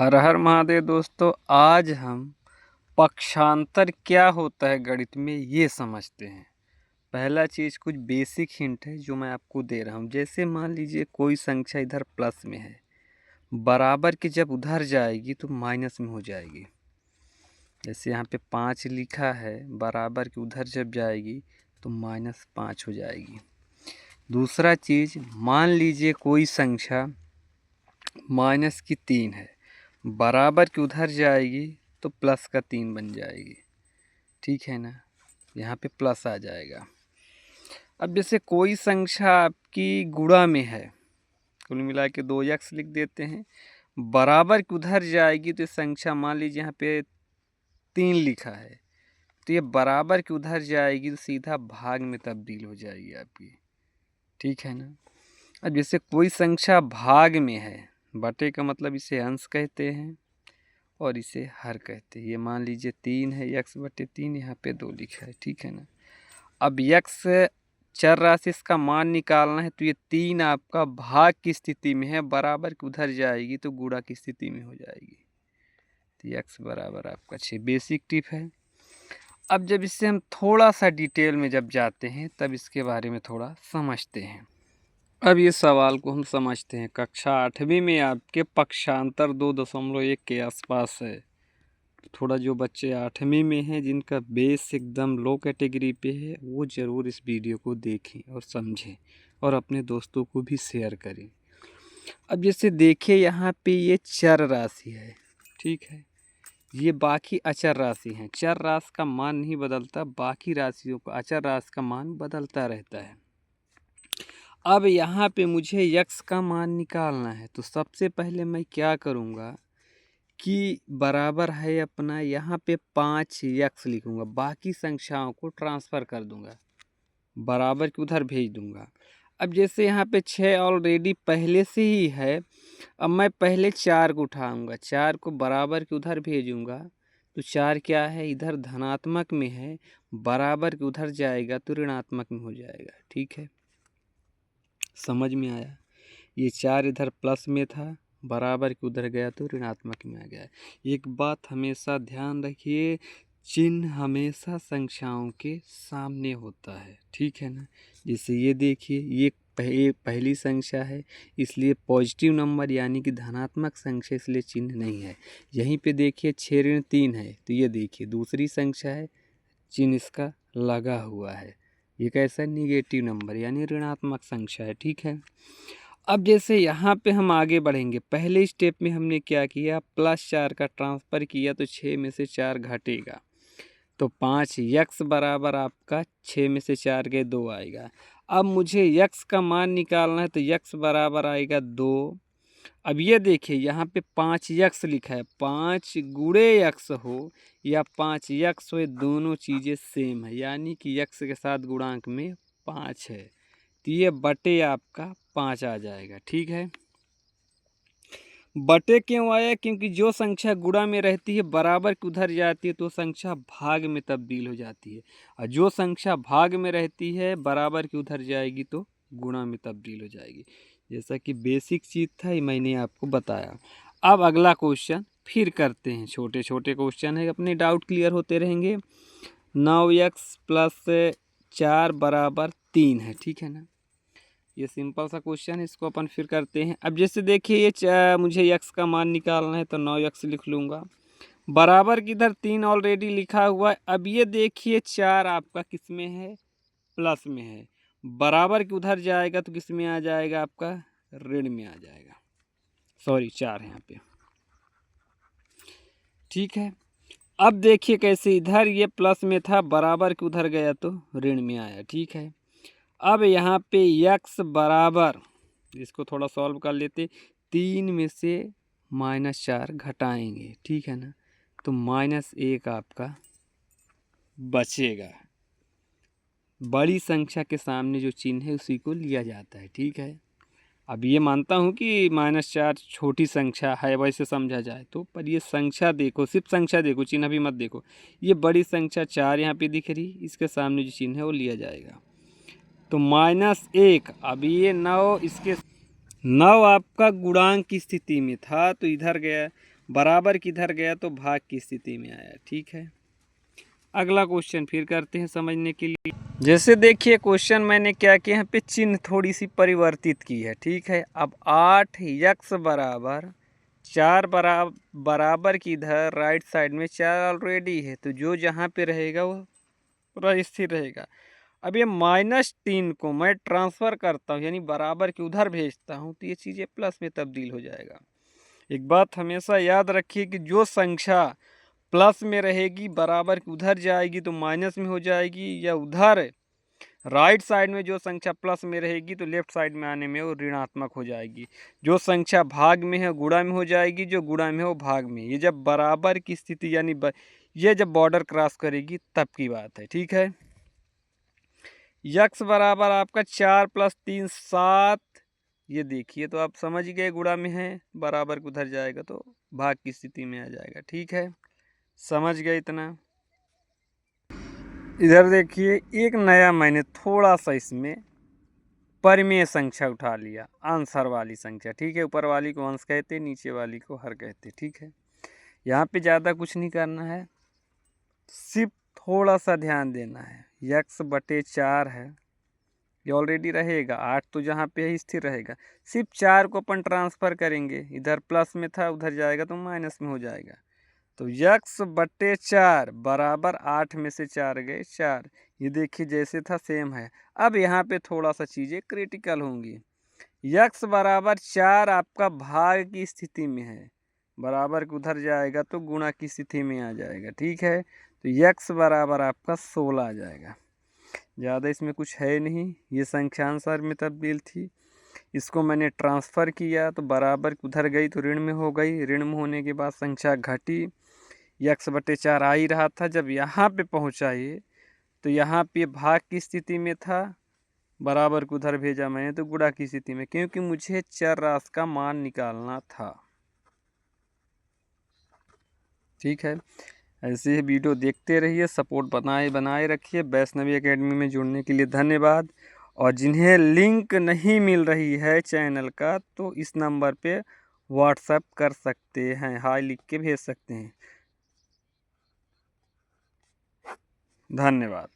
हर हर महादेव दोस्तों। आज हम पक्षांतर क्या होता है गणित में ये समझते हैं। पहला चीज़ कुछ बेसिक हिंट है जो मैं आपको दे रहा हूँ। जैसे मान लीजिए कोई संख्या इधर प्लस में है, बराबर की जब उधर जाएगी तो माइनस में हो जाएगी। जैसे यहाँ पे 5 लिखा है, बराबर की उधर जब जाएगी तो -5 हो जाएगी। दूसरा चीज़, मान लीजिए कोई संख्या -3 है, बराबर की उधर जाएगी तो +3 बन जाएगी। ठीक है ना, यहाँ पे प्लस आ जाएगा। अब जैसे कोई संख्या आपकी गुणा में है, कुल मिला के 2x लिख देते हैं, बराबर की उधर जाएगी तो संख्या मान लीजिए यहाँ पे 3 लिखा है, तो ये बराबर की उधर जाएगी तो सीधा भाग में तब्दील हो जाएगी आपकी। ठीक है ना। अब जैसे कोई संख्या भाग में है, बटे का मतलब इसे अंश कहते हैं और इसे हर कहते हैं। ये मान लीजिए 3 है, x/3 यहाँ पे 2 लिखा है। ठीक है ना। अब x चर राशि, इसका मान निकालना है, तो ये 3 आपका भाग की स्थिति में है, बराबर की उधर जाएगी तो गुणा की स्थिति में हो जाएगी। तो x बराबर आपका 6। बेसिक टिप है। अब जब इससे हम थोड़ा सा डिटेल में जब जाते हैं तब इसके बारे में थोड़ा समझते हैं। अब ये सवाल को हम समझते हैं। कक्षा 8वीं में आपके पक्षांतर 2.1 के आसपास है। थोड़ा जो बच्चे 8वीं में हैं, जिनका बेस एकदम लो कैटेगरी पे है, वो ज़रूर इस वीडियो को देखें और समझें और अपने दोस्तों को भी शेयर करें। अब जैसे देखिए यहाँ पे ये चर राशि है। ठीक है, ये बाकी अचर राशि हैं। चर राशि का मान नहीं बदलता, बाकी राशियों का, अचर राशि का मान बदलता रहता है। अब यहाँ पे मुझे x का मान निकालना है, तो सबसे पहले मैं क्या करूँगा कि बराबर है अपना, यहाँ पे 5x लिखूँगा, बाकी संख्याओं को ट्रांसफ़र कर दूँगा, बराबर के उधर भेज दूँगा। अब जैसे यहाँ पे 6 ऑलरेडी पहले से ही है, अब मैं पहले 4 को उठाऊँगा, 4 को बराबर के उधर भेजूँगा, तो 4 क्या है, इधर धनात्मक में है, बराबर के उधर जाएगा तो ऋणात्मक में हो जाएगा। ठीक है, समझ में आया। ये 4 इधर प्लस में था, बराबर के उधर गया तो ऋणात्मक में आ गया। एक बात हमेशा ध्यान रखिए, चिन्ह हमेशा संख्याओं के सामने होता है। ठीक है ना। जैसे ये देखिए, ये पहली संख्या है, इसलिए पॉजिटिव नंबर यानी कि धनात्मक संख्या, इसलिए चिन्ह नहीं है। यहीं पे देखिए 6-3 है, तो ये देखिए दूसरी संख्या है, चिन्ह इसका लगा हुआ है। ये कैसा निगेटिव नंबर यानी ऋणात्मक संख्या है। ठीक है। अब जैसे यहाँ पे हम आगे बढ़ेंगे, पहले स्टेप में हमने क्या किया, +4 का ट्रांसफ़र किया तो 6 में से 4 घटेगा, तो 5x बराबर आपका 6 में से 4 गए 2 आएगा। अब मुझे x का मान निकालना है, तो x बराबर आएगा 2। अब ये देखिए यहाँ पे 5x लिखा है, 5 गुणे x हो या 5x हो, ये दोनों चीज़ें सेम है, यानी कि x के साथ गुणांक में 5 है, तो ये बटे आपका 5 आ जाएगा। ठीक है, बटे क्यों आया, क्योंकि जो संख्या गुणा में रहती है, बराबर की उधर जाती है तो संख्या भाग में तब्दील हो जाती है, और जो संख्या भाग में रहती है, बराबर की उधर जाएगी तो गुणा में तब्दील हो जाएगी। जैसा कि बेसिक चीज़ था, ये मैंने आपको बताया। अब अगला क्वेश्चन फिर करते हैं। छोटे छोटे क्वेश्चन है, अपने डाउट क्लियर होते रहेंगे। 9x + 4 बराबर 3 है। ठीक है ना, ये सिंपल सा क्वेश्चन है, इसको अपन फिर करते हैं। अब जैसे देखिए ये मुझे x का मान निकालना है, तो 9x लिख लूँगा, बराबर की इधर 3 ऑलरेडी लिखा हुआ है। अब ये देखिए 4 आपका किस में है, प्लस में है, बराबर की उधर जाएगा तो किस में आ जाएगा, आपका ऋण में आ जाएगा। सॉरी 4 है यहाँ पे। ठीक है, अब देखिए कैसे, इधर ये प्लस में था, बराबर के उधर गया तो ऋण में आया। ठीक है, अब यहाँ पे x बराबर, इसको थोड़ा सॉल्व कर लेते, 3 में से -4 घटाएंगे। ठीक है ना, तो -1 आपका बचेगा। बड़ी संख्या के सामने जो चिन्ह है उसी को लिया जाता है। ठीक है, अब ये मानता हूँ कि -4 छोटी संख्या है, वैसे समझा जाए तो, पर ये संख्या देखो, सिर्फ संख्या देखो, चिन्ह भी मत देखो। ये बड़ी संख्या 4 यहाँ पे दिख रही, इसके सामने जो चिन्ह है वो लिया जाएगा, तो -1। अब ये 9, इसके 9 आपका गुणांक की स्थिति में था तो इधर गया, बराबर किधर गया तो भाग की स्थिति में आया। ठीक है, अगला क्वेश्चन फिर करते हैं समझने के लिए। जैसे देखिए क्वेश्चन मैंने क्या किया, यहाँ पे चिन्ह थोड़ी सी परिवर्तित की है। ठीक है, अब 8x बराबर 4 बराबर की इधर राइट साइड में 4 ऑलरेडी है, तो जो जहाँ पे रहेगा वो पूरा स्थिर रहेगा। अब ये -3 को मैं ट्रांसफ़र करता हूँ, यानी बराबर के उधर भेजता हूँ, तो ये चीज़ें प्लस में तब्दील हो जाएगा। एक बात हमेशा याद रखिए कि जो संख्या प्लस में रहेगी बराबर के उधर जाएगी तो माइनस में हो जाएगी, या उधर राइट साइड में जो संख्या प्लस में रहेगी तो लेफ्ट साइड में आने में वो ऋणात्मक हो जाएगी। जो संख्या भाग में है गुणा में हो जाएगी, जो गुणा में है वो भाग में। ये जब बराबर की स्थिति यानी ये जब बॉर्डर क्रॉस करेगी तब की बात है। ठीक है, यक्स बराबर आपका 4 + 3 7, ये देखिए तो आप समझ गए गुणा में है, बराबर को उधर जाएगा तो भाग की स्थिति में आ जाएगा। ठीक है, समझ गए इतना। इधर देखिए एक नया मैंने थोड़ा सा इसमें परिमेय संख्या उठा लिया, आंसर वाली संख्या। ठीक है, ऊपर वाली को अंश कहते, नीचे वाली को हर कहते। ठीक है, यहाँ पे ज़्यादा कुछ नहीं करना है, सिर्फ थोड़ा सा ध्यान देना है। x/4 है, ये ऑलरेडी रहेगा, 8 तो जहाँ पे है स्थिर रहेगा। सिर्फ 4 को अपन ट्रांसफ़र करेंगे, इधर प्लस में था उधर जाएगा तो माइनस में हो जाएगा। तो x/4 बराबर 8 में से 4 गए 4, ये देखिए जैसे था सेम है। अब यहाँ पे थोड़ा सा चीज़ें क्रिटिकल होंगी। x बराबर 4 आपका भाग की स्थिति में है, बराबर के उधर जाएगा तो गुणा की स्थिति में आ जाएगा। ठीक है, तो x बराबर आपका 16 आ जाएगा। ज़्यादा इसमें कुछ है नहीं, ये संख्यांशांश में तब्दील थी, इसको मैंने ट्रांसफ़र किया तो बराबर उधर गई तो ऋण में हो गई, ऋण में होने के बाद संख्या घटी, x/4 आ ही रहा था। जब यहाँ पे पहुँचा ये तो यहाँ पे भाग की स्थिति में था, बराबर को उधर भेजा मैंने तो गुणा की स्थिति में, क्योंकि मुझे चर राशि का मान निकालना था। ठीक है, ऐसे ही वीडियो देखते रहिए, सपोर्ट बनाए रखिए। वैष्णवी एकेडमी में जुड़ने के लिए धन्यवाद। और जिन्हें लिंक नहीं मिल रही है चैनल का तो इस नंबर पे व्हाट्सएप कर सकते हैं, हाय लिख के भेज सकते हैं। धन्यवाद।